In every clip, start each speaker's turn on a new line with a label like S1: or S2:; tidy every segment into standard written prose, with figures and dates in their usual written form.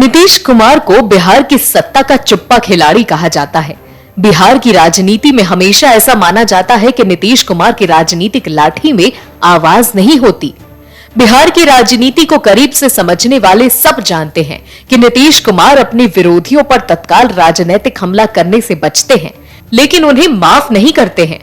S1: नीतीश कुमार को बिहार की सत्ता का चुप्पा खिलाड़ी कहा जाता है। बिहार की राजनीति में हमेशा ऐसा माना जाता है कि नीतीश कुमार की राजनीतिक लाठी में आवाज नहीं होती। बिहार की राजनीति को करीब से समझने वाले सब जानते हैं कि नीतीश कुमार अपने विरोधियों पर तत्काल राजनीतिक हमला करने से बचते हैं, लेकिन उन्हें माफ नहीं करते हैं।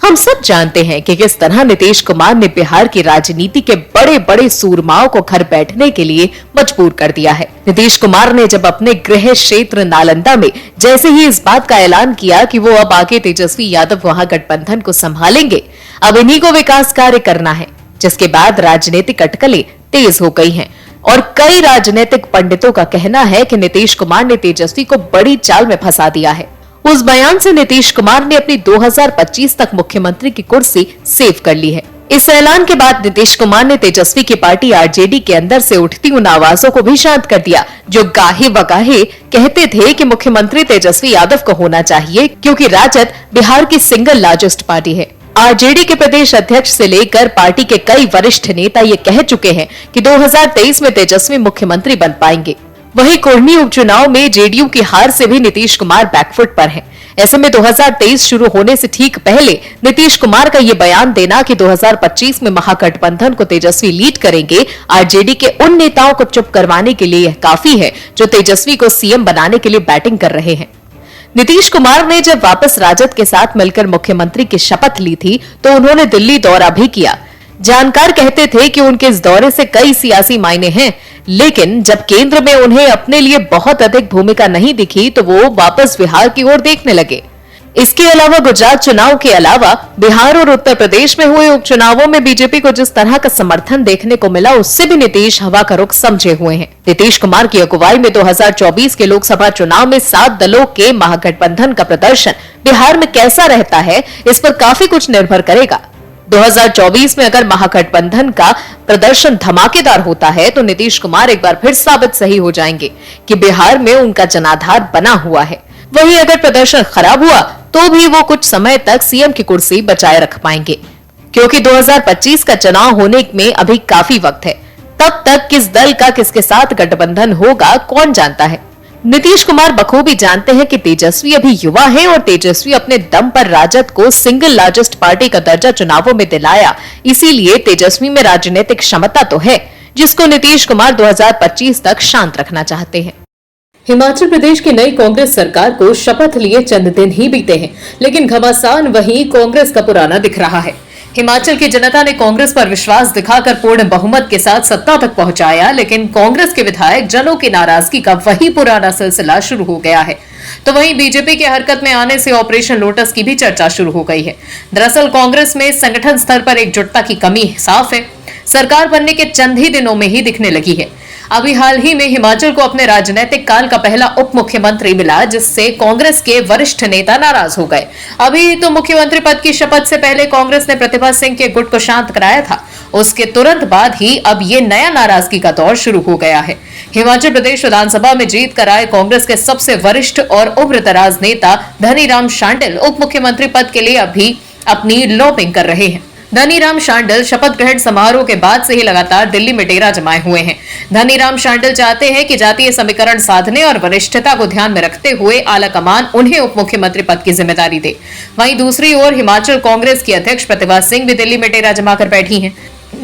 S1: हम सब जानते हैं कि किस तरह नीतीश कुमार ने बिहार की राजनीति के बड़े बड़े सूरमाओं को घर बैठने के लिए मजबूर कर दिया है। नीतीश कुमार ने जब अपने गृह क्षेत्र नालंदा में जैसे ही इस बात का ऐलान किया कि वो अब आगे तेजस्वी यादव वहां गठबंधन को संभालेंगे, अब इन्हीं को विकास कार्य करना है, जिसके बाद राजनीतिक अटकलें तेज हो गई हैं और कई राजनीतिक पंडितों का कहना है कि नीतीश कुमार ने तेजस्वी को बड़ी चाल में फंसा दिया है। उस बयान से नीतीश कुमार ने अपनी 2025 तक मुख्यमंत्री की कुर्सी सेव कर ली है। इस ऐलान के बाद नीतीश कुमार ने तेजस्वी की पार्टी आरजेडी के अंदर से उठती उन आवाजों को भी शांत कर दिया जो गाहे बगाहे कहते थे कि मुख्यमंत्री तेजस्वी यादव को होना चाहिए, क्योंकि राजद बिहार की सिंगल लार्जेस्ट पार्टी है। आरजेडी के प्रदेश अध्यक्ष से लेकर पार्टी के कई वरिष्ठ नेता ये कह चुके हैं कि 2023 में तेजस्वी मुख्यमंत्री बन पाएंगे। वहीं कोढ़नी उपचुनाव में जेडीयू की हार से भी नीतीश कुमार बैकफुट पर हैं। ऐसे में 2023 शुरू होने से ठीक पहले नीतीश कुमार का ये बयान देना कि 2025 में महागठबंधन को तेजस्वी लीड करेंगे, आरजेडी के उन नेताओं को चुप करवाने के लिए यह काफी है जो तेजस्वी को सीएम बनाने के लिए बैटिंग कर रहे हैं। नीतीश कुमार ने जब वापस राजद के साथ मिलकर मुख्यमंत्री की शपथ ली थी तो उन्होंने दिल्ली दौरा भी किया। जानकार कहते थे कि उनके इस दौरे से कई सियासी मायने हैं, लेकिन जब केंद्र में उन्हें अपने लिए बहुत अधिक भूमिका नहीं दिखी तो वो वापस बिहार की ओर देखने लगे। इसके अलावा गुजरात चुनाव के अलावा बिहार और उत्तर प्रदेश में हुए उपचुनावों में बीजेपी को जिस तरह का समर्थन देखने को मिला, उससे भी नीतीश हवा का रुख समझे हुए हैं। नीतीश कुमार की अगुवाई में 2024 के लोकसभा चुनाव में 7 दलों के महागठबंधन का प्रदर्शन बिहार में कैसा रहता है, इस पर काफी कुछ निर्भर करेगा। 2024 में अगर महागठबंधन का प्रदर्शन धमाकेदार होता है तो नीतीश कुमार एक बार फिर साबित सही हो जाएंगे कि बिहार में उनका जनाधार बना हुआ है। वहीं अगर प्रदर्शन खराब हुआ तो भी वो कुछ समय तक सीएम की कुर्सी बचाए रख पाएंगे, क्योंकि 2025 का चुनाव होने में अभी काफी वक्त है। तब तक किस दल का किसके साथ गठबंधन होगा कौन जानता है। नीतीश कुमार बखूबी जानते हैं कि तेजस्वी अभी युवा है और तेजस्वी अपने दम पर राजद को सिंगल लार्जेस्ट पार्टी का दर्जा चुनावों में दिलाया, इसीलिए तेजस्वी में राजनीतिक क्षमता तो है जिसको नीतीश कुमार 2025 तक शांत रखना चाहते हैं।
S2: हिमाचल प्रदेश की नई कांग्रेस सरकार को शपथ लिए चंद दिन ही बीते हैं, लेकिन घमासान वहीं कांग्रेस का पुराना दिख रहा है। हिमाचल की जनता ने कांग्रेस पर विश्वास दिखाकर पूर्ण बहुमत के साथ सत्ता तक पहुंचाया, लेकिन कांग्रेस के विधायक जनों की नाराजगी का वही पुराना सिलसिला शुरू हो गया है। तो वहीं बीजेपी के हरकत में आने से ऑपरेशन लोटस की भी चर्चा शुरू हो गई है। दरअसल कांग्रेस में संगठन स्तर पर एकजुटता की कमी साफ है, सरकार बनने के चंद ही दिनों में ही दिखने लगी है। अभी हाल ही में हिमाचल को अपने राजनीतिक काल का पहला उप मुख्यमंत्री मिला, जिससे कांग्रेस के वरिष्ठ नेता नाराज हो गए। अभी तो मुख्यमंत्री पद की शपथ से पहले कांग्रेस ने प्रतिभा सिंह के गुट को शांत कराया था, उसके तुरंत बाद ही अब ये नया नाराजगी का दौर शुरू हो गया है। हिमाचल प्रदेश विधानसभा में जीत कर आए कांग्रेस के सबसे वरिष्ठ और उम्रदराज नेता धनीराम शांडिल उप मुख्यमंत्री पद के लिए अभी अपनी लॉबिंग कर रहे हैं। धनीराम शांडिल शपथ ग्रहण समारोह के बाद से ही लगातार दिल्ली में डेरा जमाए हुए हैं। धनीराम शांडिल चाहते हैं कि जातीय समीकरण साधने और वरिष्ठता को ध्यान में रखते हुए आला कमान उन्हें उप मुख्यमंत्री पद की जिम्मेदारी दे। वहीं दूसरी ओर हिमाचल कांग्रेस की अध्यक्ष प्रतिभा सिंह भी दिल्ली में डेरा जमाकर बैठी हैं।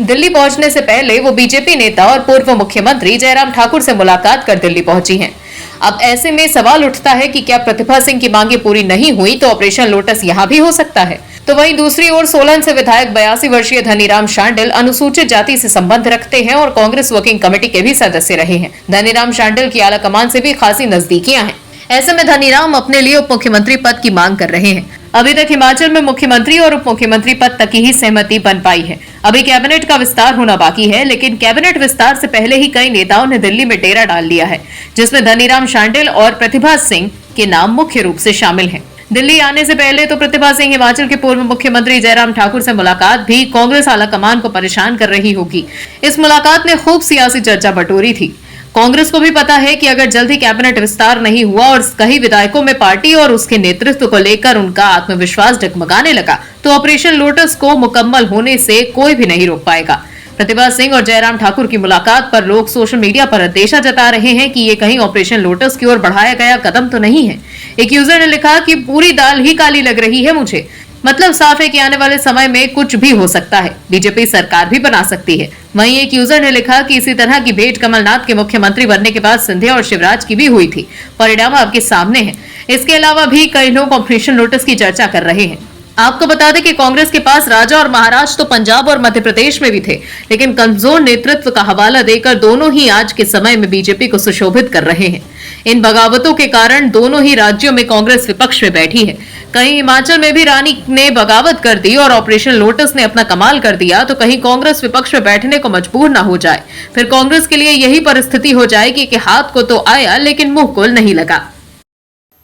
S2: दिल्ली पहुंचने से पहले वो बीजेपी नेता और पूर्व मुख्यमंत्री जयराम ठाकुर से मुलाकात कर दिल्ली पहुंची हैं। अब ऐसे में सवाल उठता है कि क्या प्रतिभा सिंह की मांगे पूरी नहीं हुई तो ऑपरेशन लोटस यहाँ भी हो सकता है। तो वहीं दूसरी ओर सोलन से विधायक 82 वर्षीय धनीराम शांडिल अनुसूचित जाति से संबंध रखते हैं और कांग्रेस वर्किंग कमेटी के भी सदस्य रहे हैं। धनीराम शांडिल की आलाकमान से भी खासी नजदीकियां हैं। ऐसे में धनीराम अपने लिए उप मुख्यमंत्री पद की मांग कर रहे हैं। अभी तक हिमाचल में मुख्यमंत्री और उप मुख्यमंत्री पद तक ही सहमति बन पाई है। अभी कैबिनेट का विस्तार होना बाकी है, लेकिन कैबिनेट विस्तार से पहले ही कई नेताओं ने दिल्ली में डेरा डाल लिया है, जिसमें धनीराम शांडिल और प्रतिभा सिंह के नाम मुख्य रूप से शामिल हैं। दिल्ली आने से पहले तो प्रतिभा सिंह हिमाचल के पूर्व मुख्यमंत्री जयराम ठाकुर से मुलाकात भी कांग्रेस आलाकमान को परेशान कर रही होगी। इस मुलाकात ने खूब सियासी चर्चा बटोरी थी। कांग्रेस को भी पता है कि अगर जल्दी कैबिनेट विस्तार नहीं हुआ और कई विधायकों में पार्टी और उसके नेतृत्व को लेकर उनका आत्मविश्वास डगमगाने लगा तो ऑपरेशन लोटस को मुकम्मल होने से कोई भी नहीं रोक पाएगा। प्रतिभा सिंह और जयराम ठाकुर की मुलाकात पर लोग सोशल मीडिया पर अंदेशा जता रहे हैं कि ये कहीं ऑपरेशन लोटस की ओर बढ़ाया गया कदम तो नहीं है। एक यूजर ने लिखा कि पूरी दाल ही काली लग रही है मुझे। मतलब साफ है कि आने वाले समय में कुछ भी हो सकता है, बीजेपी सरकार भी बना सकती है। वहीं एक यूजर ने लिखा कि इसी तरह की भेंट कमलनाथ के मुख्यमंत्री बनने के बाद सिंधिया और शिवराज की भी हुई थी, परिणाम आपके सामने है। इसके अलावा भी कई लोग ऑपरेशन लोटस की चर्चा कर रहे हैं। आपको बता दें कि कांग्रेस के पास राजा और महाराज तो पंजाब और मध्य प्रदेश में भी थे, लेकिन कमजोर नेतृत्व का हवाला देकर दोनों ही आज के समय में बीजेपी को सुशोभित कर रहे हैं। इन बगावतों के कारण दोनों ही राज्यों में कांग्रेस विपक्ष में बैठी है। कहीं हिमाचल में भी रानी ने बगावत कर दी और ऑपरेशन लोटस ने अपना कमाल कर दिया, तो कहीं कांग्रेस विपक्ष में बैठने को मजबूर न हो जाए। फिर कांग्रेस के लिए यही परिस्थिति हो जाएगी कि हाथ को तो आया लेकिन मुंह को नहीं लगा।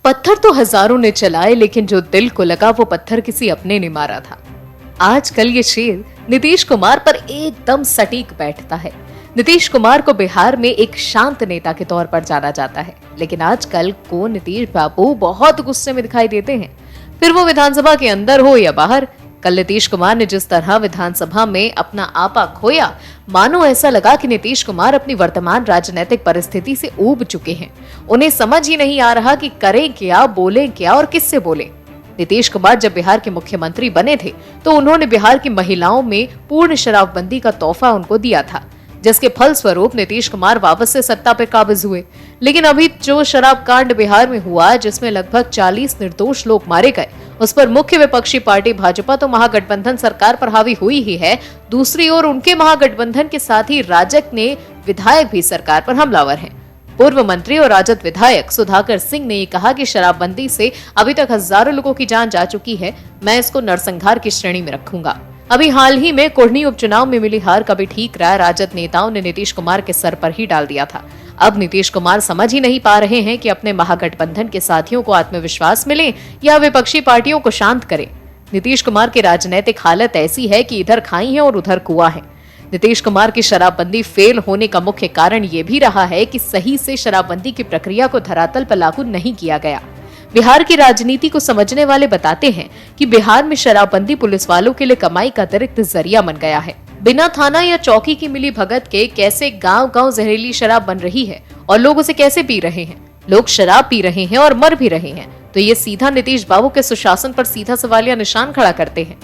S1: पत्थर तो हजारों ने चलाए, लेकिन जो दिल को लगा वो पत्थर किसी अपने ने मारा था। आजकल ये शेर नीतीश कुमार पर एकदम सटीक बैठता है। नीतीश कुमार को बिहार में एक शांत नेता के तौर पर जाना जाता है, लेकिन आजकल को नीतीश बाबू बहुत गुस्से में दिखाई देते हैं, फिर वो विधानसभा के अंदर हो या बाहर। कल नीतीश कुमार ने जिस तरह विधानसभा में अपना आपा खोया, मानो ऐसा लगा कि नीतीश कुमार अपनी वर्तमान राजनीतिक परिस्थिति से ऊब चुके हैं। उन्हें समझ ही नहीं आ रहा कि करें क्या, बोलें क्या और किससे बोलें। नीतीश कुमार जब बिहार के मुख्यमंत्री बने थे तो उन्होंने बिहार की महिलाओं में पूर्ण शराबबंदी का तोहफा उनको दिया था, जिसके फलस्वरूप नीतीश कुमार वापस से सत्ता पर काबिज हुए। लेकिन अभी जो शराब कांड बिहार में हुआ, जिसमें लगभग 40 निर्दोष लोग मारे गए, उस पर मुख्य विपक्षी पार्टी भाजपा तो महागठबंधन सरकार पर हावी हुई ही है, दूसरी ओर उनके महागठबंधन के साथ ही राजग ने विधायक भी सरकार पर हमलावर हैं। पूर्व मंत्री और राजद विधायक सुधाकर सिंह ने कहा कि शराबबंदी से अभी तक हजारों लोगों की जान जा चुकी है, मैं इसको नरसंहार की श्रेणी में रखूंगा। अभी हाल ही में कोढ़नी उपचुनाव में मिली हार का भी ठीक राय राजद नेताओं ने नीतीश कुमार के सर पर ही डाल दिया था। अब नीतीश कुमार समझ ही नहीं पा रहे हैं कि अपने महागठबंधन के साथियों को आत्मविश्वास मिले या विपक्षी पार्टियों को शांत करें। नीतीश कुमार की राजनीतिक हालत ऐसी है कि इधर खाई है और उधर कुआं है। नीतीश कुमार की शराबबंदी फेल होने का मुख्य कारण ये भी रहा है कि सही से शराबबंदी की प्रक्रिया को धरातल पर लागू नहीं किया गया। बिहार की राजनीति को समझने वाले बताते हैं कि बिहार में शराबबंदी पुलिस वालों के लिए कमाई का अतिरिक्त जरिया बन गया है। बिना थाना या चौकी की मिली भगत के कैसे गांव-गांव जहरीली शराब बन रही है और लोग उसे कैसे पी रहे हैं। लोग शराब पी रहे हैं और मर भी रहे हैं, तो ये सीधा नीतीश बाबू के सुशासन पर सीधा सवालिया निशान खड़ा करते हैं।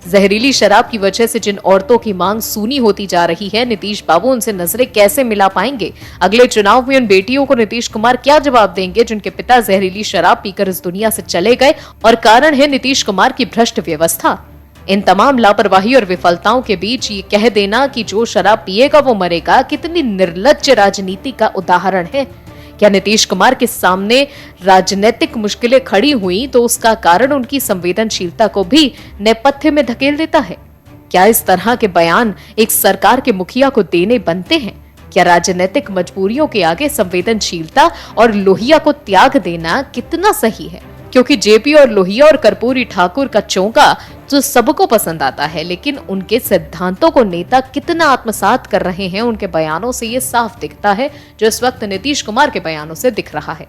S1: जहरीली शराब की वजह से जिन औरतों की मांग सूनी होती जा रही है, नीतीश बाबू उनसे नजरें कैसे मिला पाएंगे? अगले चुनाव में उन बेटियों को नीतीश कुमार क्या जवाब देंगे जिनके पिता जहरीली शराब पीकर इस दुनिया से चले गए और कारण है नीतीश कुमार की भ्रष्ट व्यवस्था। इन तमाम लापरवाही और विफलताओं के बीच ये कह देना कि जो शराब पिएगा वो मरेगा, कितनी निर्लज्ज राजनीति का उदाहरण है। क्या नीतीश कुमार के सामने राजनीतिक मुश्किलें खड़ी हुई तो उसका कारण उनकी संवेदनशीलता को भी नेपथ्य में धकेल देता है? क्या इस तरह के बयान एक सरकार के मुखिया को देने बनते हैं? क्या राजनीतिक मजबूरियों के आगे संवेदनशीलता और लोहिया को त्याग देना कितना सही है? क्योंकि जेपी और लोहिया और कर्पूरी ठाकुर का चौंका जो सबको पसंद आता है, लेकिन उनके सिद्धांतों को नेता कितना आत्मसात कर रहे हैं, उनके बयानों से ये साफ दिखता है, जो इस वक्त नीतीश कुमार के बयानों से दिख रहा है।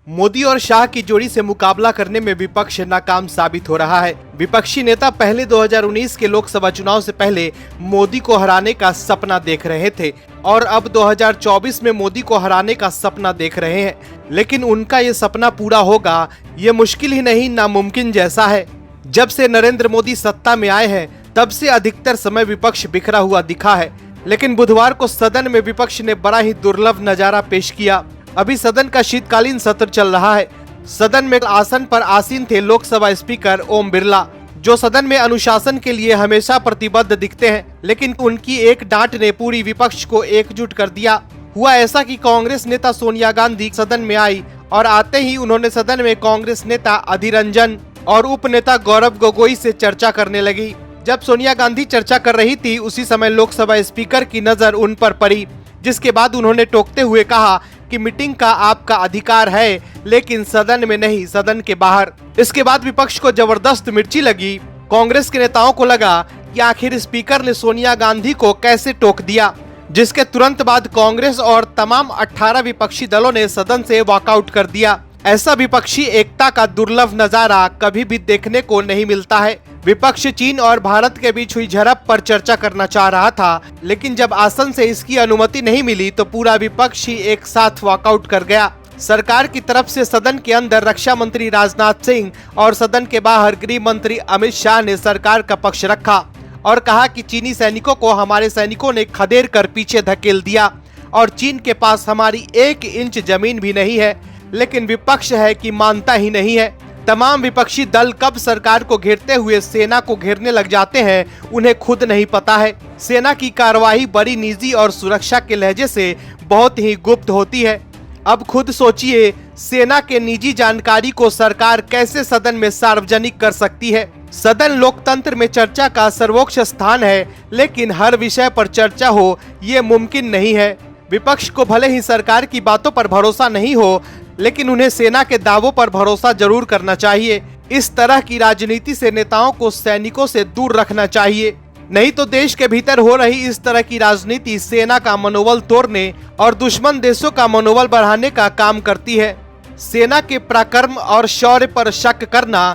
S3: मोदी और शाह की जोड़ी से मुकाबला करने में विपक्ष नाकाम साबित हो रहा है। विपक्षी नेता पहले 2019 के लोकसभा चुनाव से पहले मोदी को हराने का सपना देख रहे थे और अब 2024 में मोदी को हराने का सपना देख रहे हैं, लेकिन उनका ये सपना पूरा होगा ये मुश्किल ही नहीं नामुमकिन जैसा है। जब से नरेंद्र मोदी सत्ता में आए हैं तब से अधिकतर समय विपक्ष बिखरा हुआ दिखा है, लेकिन बुधवार को सदन में विपक्ष ने बड़ा ही दुर्लभ नजारा पेश किया। अभी सदन का शीतकालीन सत्र चल रहा है। सदन में आसन पर आसीन थे लोकसभा स्पीकर ओम बिरला, जो सदन में अनुशासन के लिए हमेशा प्रतिबद्ध दिखते हैं, लेकिन उनकी एक डांट ने पूरी विपक्ष को एकजुट कर दिया। हुआ ऐसा कि कांग्रेस नेता सोनिया गांधी सदन में आई और आते ही उन्होंने सदन में कांग्रेस नेता अधीर रंजन और उप नेता गौरव गोगोई से चर्चा करने लगी। जब सोनिया गांधी चर्चा कर रही थी उसी समय लोकसभा स्पीकर की नजर उन पर पड़ी, जिसके बाद उन्होंने टोकते हुए कहा कि मीटिंग का आपका अधिकार है, लेकिन सदन में नहीं, सदन के बाहर। इसके बाद विपक्ष को जबरदस्त मिर्ची लगी। कांग्रेस के नेताओं को लगा कि आखिर स्पीकर ने सोनिया गांधी को कैसे टोक दिया, जिसके तुरंत बाद कांग्रेस और तमाम 18 विपक्षी दलों ने सदन से वॉकआउट कर दिया। ऐसा विपक्षी एकता का दुर्लभ नजारा कभी भी देखने को नहीं मिलता है। विपक्ष चीन और भारत के बीच हुई झड़प पर चर्चा करना चाह रहा था, लेकिन जब आसन से इसकी अनुमति नहीं मिली तो पूरा विपक्ष ही एक साथ वॉकआउट कर गया। सरकार की तरफ से सदन के अंदर रक्षा मंत्री राजनाथ सिंह और सदन के बाहर गृह मंत्री अमित शाह ने सरकार का पक्ष रखा और कहा कि चीनी सैनिकों को हमारे सैनिकों ने खदेड़ कर पीछे धकेल दिया और चीन के पास हमारी 1 इंच जमीन भी नहीं है। लेकिन विपक्ष है कि मानता ही नहीं है। तमाम विपक्षी दल कब सरकार को घेरते हुए सेना को घेरने लग जाते हैं, उन्हें खुद नहीं पता है। सेना की कार्रवाई बड़ी निजी और सुरक्षा के लहजे से बहुत ही गुप्त होती है। अब खुद सोचिए, सेना के निजी जानकारी को सरकार कैसे सदन में सार्वजनिक कर सकती है। सदन लोकतंत्र में चर्चा का सर्वोच्च स्थान है, लेकिन हर विषय पर चर्चा हो ये मुमकिन नहीं है। विपक्ष को भले ही सरकार की बातों पर भरोसा नहीं हो, लेकिन उन्हें सेना के दावों पर भरोसा जरूर करना चाहिए। इस तरह की राजनीति से नेताओं को सैनिकों से दूर रखना चाहिए, नहीं तो देश के भीतर हो रही इस तरह की राजनीति सेना का मनोबल तोड़ने और दुश्मन देशों का मनोबल बढ़ाने का काम करती है। सेना के पराक्रम और शौर्य पर शक करना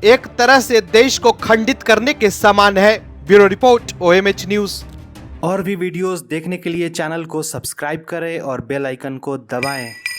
S3: एक तरह से देश को खंडित करने के समान है। Bureau report, OMH news.
S4: और भी वीडियोस देखने के लिए चैनल को सब्सक्राइब करें और बेल आइकन को दबाएं।